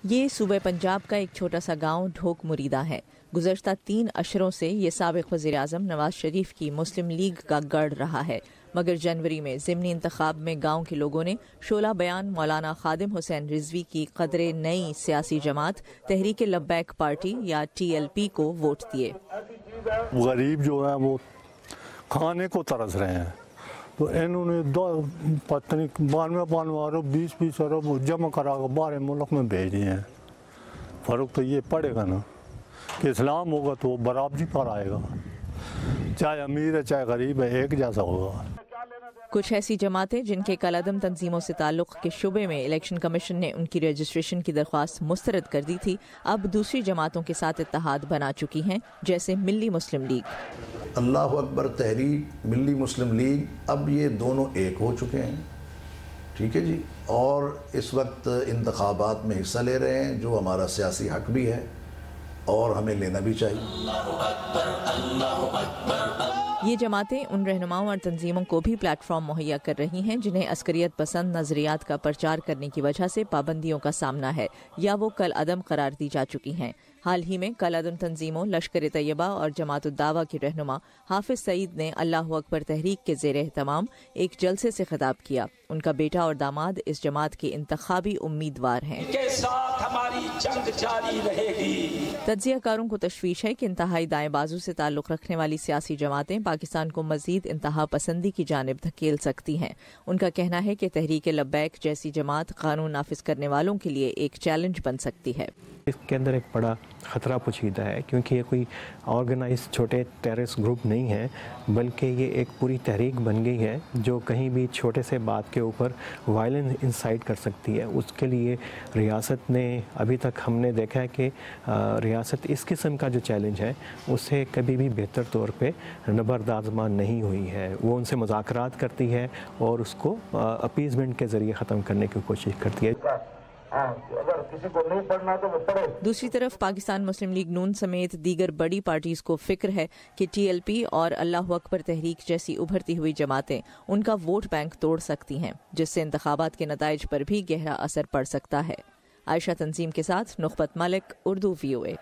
یہ صوبہ پنجاب کا ایک چھوٹا سا گاؤں ڈھوک مریدہ ہے۔ گزشتہ 3 اشروں سے یہ سابق وزیر اعظم نواز شریف کی مسلم لیگ کا گڑھ رہا ہے، مگر جنوری میں ضمنی انتخاب میں گاؤں کے لوگوں نے شعلہ بیان مولانا خادم حسین رضوی کی قدرے نئی سیاسی جماعت تحریک لبیک پارٹی یا TLP کو ووٹ دیے۔ غریب جو ہیں وہ کھانے کو ترس رہے ہیں، تو انہوں نے پتہ نہیں 92 ارب 20 ارب جمع کرا کر باہر ملک میں بھیج دیے ہیں۔ فرق تو یہ پڑے گا نا کہ اسلام ہوگا تو برابری پر آئے گا، چاہے امیر ہے چاہے غریب ہے ایک جیسا ہوگا۔ کچھ ایسی جماعتیں جن کے کالعدم تنظیموں سے تعلق کے شبے میں الیکشن کمیشن نے ان کی رجسٹریشن کی درخواست مسترد کر دی تھی، اب دوسری جماعتوں کے ساتھ اتحاد بنا چکی ہیں، جیسے ملی مسلم لیگ۔ اللہ اکبر تحریک، ملی مسلم لیگ، اب یہ دونوں ایک ہو چکے ہیں، ٹھیک ہے جی، اور اس وقت انتخابات میں حصہ لے رہے ہیں، جو ہمارا سیاسی حق بھی ہے اور ہمیں لینا بھی چاہیے۔ یہ جماعتیں ان رہنماؤں اور تنظیموں کو بھی پلیٹ فارم مہیا کر رہی ہیں جنہیں عسکریت پسند نظریات کا پرچار کرنے کی وجہ سے پابندیوں کا سامنا ہے یا وہ کل عدم قرار دی جا چکی ہیں۔ حال ہی میں کل عدم تنظیموں لشکر طیبہ اور جماعت الدعوہ کے رہنما حافظ سعید نے اللہ اکبر تحریک کے زیر اہتمام ایک جلسے سے خطاب کیا۔ ان کا بیٹا اور داماد اس جماعت کے انتخابی امیدوار ہیں۔ ہماری جنگ جاری رہے گی۔ تجزیہ کاروں کو تشویش ہے کہ انتہائی دائیں بازو سے تعلق رکھنے والی سیاسی جماعتیں پاکستان کو مزید انتہا پسندی کی جانب دھکیل سکتی ہیں۔ ان کا کہنا ہے کہ تحریک لبیک جیسی جماعت قانون نافذ کرنے والوں کے لیے ایک چیلنج بن سکتی ہے۔ اس کے اندر ایک بڑا خطرہ پوشیدہ ہے، کیونکہ یہ کوئی آرگنائز چھوٹے ٹیررسٹ گروپ نہیں ہے، بلکہ یہ ایک پوری تحریک بن گئی ہے جو کہیں بھی چھوٹے سے بات کے اوپر وائلنس انسائٹ کر سکتی ہے۔ اس کے لیے ریاست نے ابھی تک ہم نے دیکھا ہے کہ ریاست اس قسم کا جو چیلنج ہے اسے کبھی بھی بہتر طور پہ نبرد آزما نہیں ہوئی ہے۔ وہ ان سے مذاکرات کرتی ہے اور اس کو اپیزمنٹ کے ذریعے ختم کرنے کی کوشش کرتی ہے۔ دوسری طرف پاکستان مسلم لیگ نون سمیت دیگر بڑی پارٹیز کو فکر ہے کہ TLP اور اللہ اکبر تحریک جیسی ابھرتی ہوئی جماعتیں ان کا ووٹ بینک توڑ سکتی ہیں، جس سے انتخابات کے نتائج پر بھی گہرا اثر پڑ سکتا ہے۔ عائشہ تنظیم کے ساتھ نخبت ملک، اردو VOA۔